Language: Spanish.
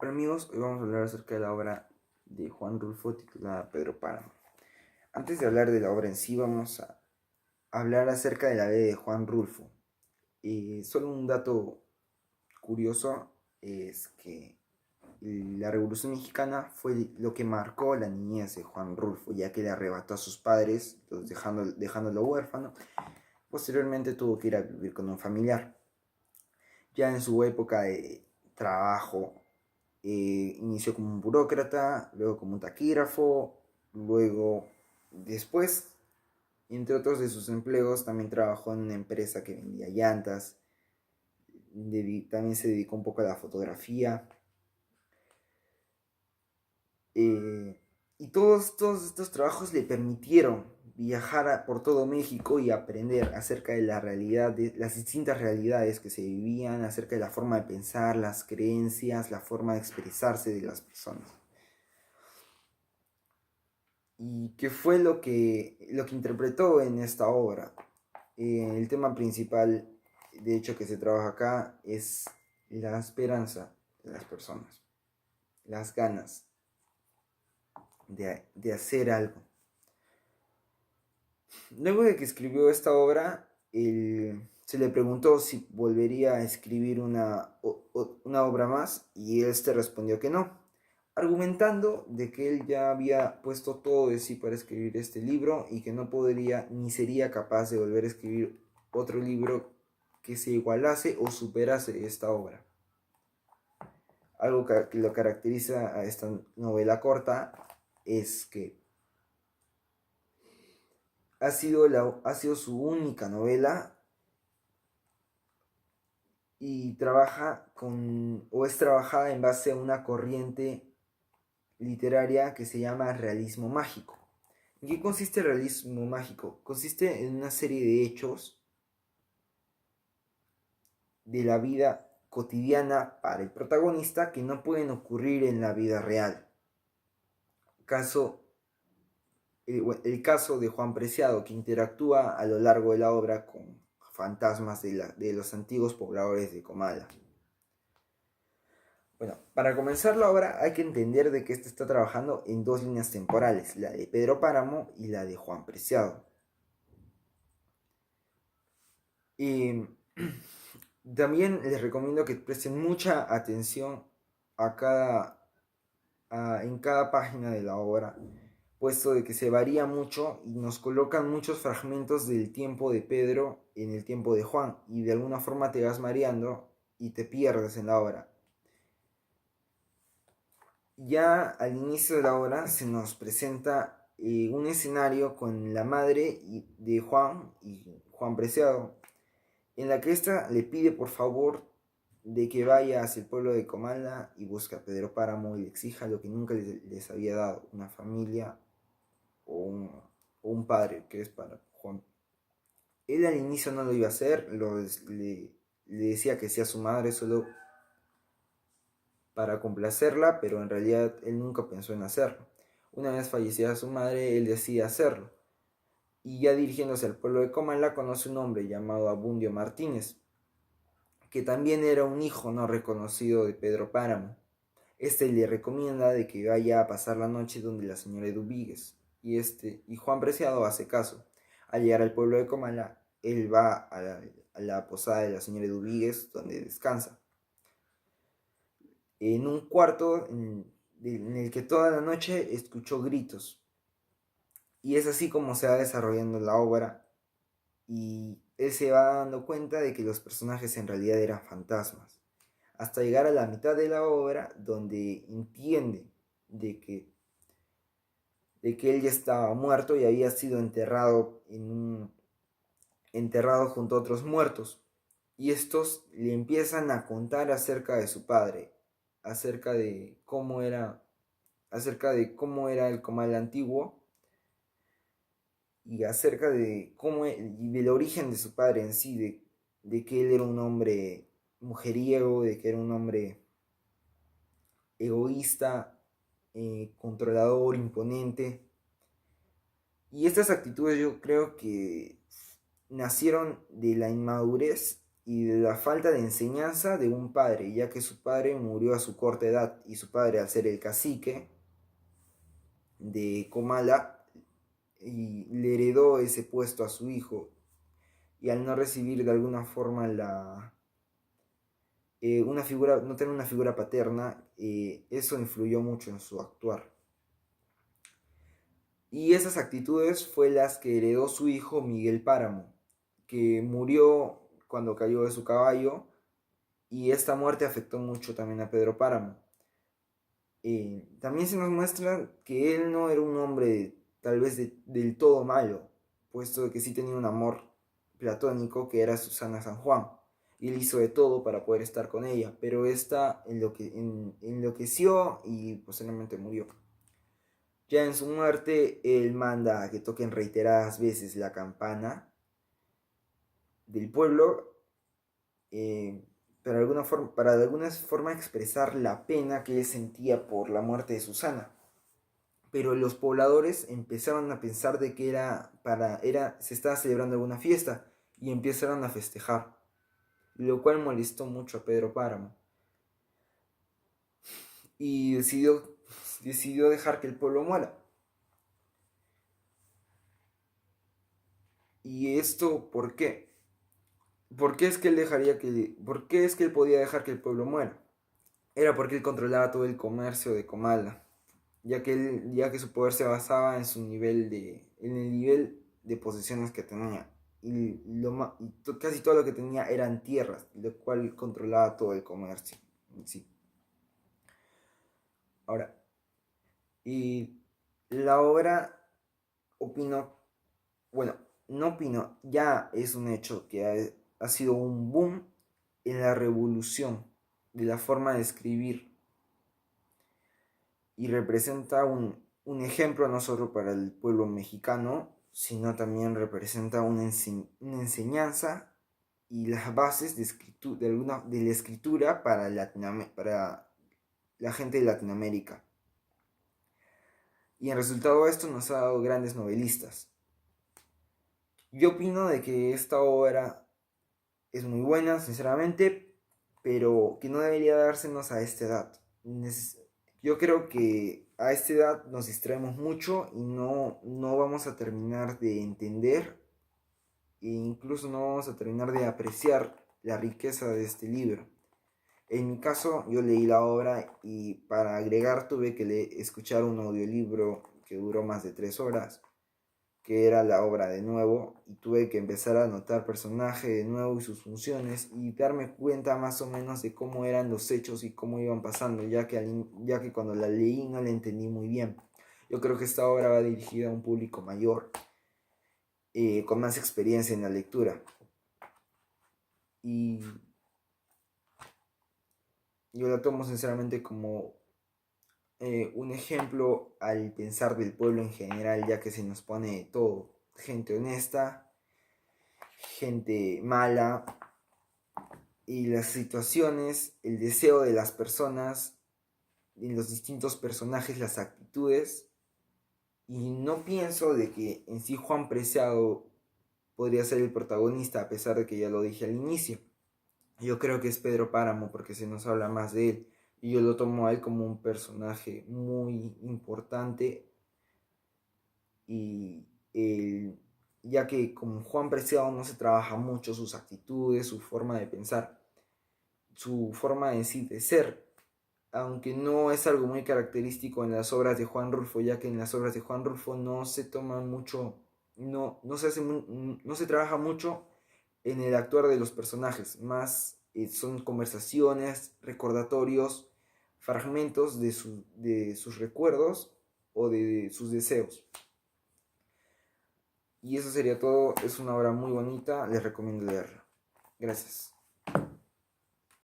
Hola amigos, hoy vamos a hablar acerca de la obra de Juan Rulfo titulada Pedro Páramo. Antes de hablar de la obra en sí, vamos a hablar acerca de la vida de Juan Rulfo. Solo un dato curioso es que la Revolución Mexicana fue lo que marcó la niñez de Juan Rulfo, ya que le arrebató a sus padres, dejándolo huérfano. Posteriormente tuvo que ir a vivir con un familiar. Ya en su época de trabajo, inició como un burócrata, luego como un taquígrafo, luego, después, entre otros de sus empleos, también trabajó en una empresa que vendía llantas, también se dedicó un poco a la fotografía. Y todos estos trabajos le permitieron viajar por todo México y aprender acerca de la realidad, de las distintas realidades que se vivían, acerca de la forma de pensar, las creencias, la forma de expresarse de las personas. ¿Y qué fue lo que interpretó en esta obra? El tema principal, de hecho, que se trabaja acá es la esperanza de las personas, las ganas de hacer algo. Luego de que escribió esta obra, se le preguntó si volvería a escribir una obra más y este respondió que no, argumentando de que él ya había puesto todo de sí para escribir este libro y que no podría ni sería capaz de volver a escribir otro libro que se igualase o superase esta obra. Algo que lo caracteriza a esta novela corta es que ha sido su única novela y es trabajada en base a una corriente literaria que se llama realismo mágico. ¿En qué consiste el realismo mágico? Consiste en una serie de hechos de la vida cotidiana para el protagonista que no pueden ocurrir en la vida real. Caso, el caso de Juan Preciado, que interactúa a lo largo de la obra con fantasmas de los antiguos pobladores de Comala. Bueno, para comenzar la obra hay que entender de que éste está trabajando en dos líneas temporales, la de Pedro Páramo y la de Juan Preciado. Y también les recomiendo que presten mucha atención en cada página de la obra, puesto de que se varía mucho y nos colocan muchos fragmentos del tiempo de Pedro en el tiempo de Juan, y de alguna forma te vas mareando y te pierdes en la obra. Ya al inicio de la obra se nos presenta un escenario con la madre de Juan y Juan Preciado, en la que ésta le pide por favor de que vaya hacia el pueblo de Comala y busque a Pedro Páramo y le exija lo que nunca les había dado, una familia o un padre, que es para Juan. Él al inicio no lo iba a hacer, le decía que sea su madre solo para complacerla, pero en realidad él nunca pensó en hacerlo. Una vez fallecida su madre, él decide hacerlo. Y ya dirigiéndose al pueblo de Comala, conoce un hombre llamado Abundio Martínez, que también era un hijo no reconocido de Pedro Páramo. Este le recomienda de que vaya a pasar la noche donde la señora Eduvigues. Y Juan Preciado hace caso. Al llegar al pueblo de Comala, él va a la posada de la señora Eduvigues, donde descansa en un cuarto en el que toda la noche escuchó gritos. Y es así como se va desarrollando la obra y él se va dando cuenta de que los personajes en realidad eran fantasmas. Hasta llegar a la mitad de la obra donde entiende de que, de que él ya estaba muerto y había sido enterrado junto a otros muertos. Y estos le empiezan a contar acerca de su padre, acerca de cómo era el Comal antiguo y acerca de y del origen de su padre en sí, de que él era un hombre mujeriego, de que era un hombre egoísta, controlador, imponente. Y estas actitudes yo creo que nacieron de la inmadurez y de la falta de enseñanza de un padre, ya que su padre murió a su corta edad y su padre, al ser el cacique de Comala, y le heredó ese puesto a su hijo, y al no recibir de alguna forma una figura, no tener una figura paterna, eso influyó mucho en su actuar. Y esas actitudes fue las que heredó su hijo Miguel Páramo, que murió cuando cayó de su caballo, y esta muerte afectó mucho también a Pedro Páramo. También se nos muestra que él no era un hombre tal vez del todo malo, puesto que sí tenía un amor platónico que era Susana San Juan, y él hizo de todo para poder estar con ella, pero esta enloqueció y posteriormente murió. Ya en su muerte, él manda a que toquen reiteradas veces la campana del pueblo, para de alguna forma expresar la pena que él sentía por la muerte de Susana. Pero los pobladores empezaron a pensar de que se estaba celebrando alguna fiesta, y empezaron a festejar, lo cual molestó mucho a Pedro Páramo, y decidió dejar que el pueblo muera. ¿Y esto por qué? ¿Por qué es que él podía dejar que el pueblo muera? Era porque él controlaba todo el comercio de Comala, ya que su poder se basaba en el nivel de posesiones que tenía. Casi todo lo que tenía eran tierras, lo cual controlaba todo el comercio en sí. Ahora, y la obra, opino, bueno, no opino, ya es un hecho que ha sido un boom en la revolución de la forma de escribir, y representa un ejemplo no solo para el pueblo mexicano, sino también representa una enseñanza y las bases de la escritura para la gente de Latinoamérica. Y en resultado de esto nos ha dado grandes novelistas. Yo opino de que esta obra es muy buena, sinceramente, pero que no debería dársenos a esta edad. Yo creo que a esta edad nos distraemos mucho y no vamos a terminar de entender, e incluso no vamos a terminar de apreciar la riqueza de este libro. En mi caso, yo leí la obra y para agregar tuve que escuchar un audiolibro que duró más de 3 horas, que era la obra de nuevo, y tuve que empezar a anotar personaje de nuevo y sus funciones, y darme cuenta más o menos de cómo eran los hechos y cómo iban pasando, ya que cuando la leí no la entendí muy bien. Yo creo que esta obra va dirigida a un público mayor, con más experiencia en la lectura. Y yo la tomo sinceramente como un ejemplo al pensar del pueblo en general, ya que se nos pone todo: gente honesta, gente mala, y las situaciones, el deseo de las personas, en los distintos personajes, las actitudes. Y no pienso de que en sí Juan Preciado podría ser el protagonista, a pesar de que ya lo dije al inicio. Yo creo que es Pedro Páramo, porque se nos habla más de él, y yo lo tomo a él como un personaje muy importante, y ya que como Juan Preciado no se trabaja mucho sus actitudes, su forma de pensar, su forma en sí de ser, aunque no es algo muy característico en las obras de Juan Rulfo, ya que en las obras de Juan Rulfo no se toma mucho, no se trabaja mucho en el actuar de los personajes, más son conversaciones, recordatorios, fragmentos de sus recuerdos o de sus deseos. Y eso sería todo. Es una obra muy bonita, les recomiendo leerla. Gracias.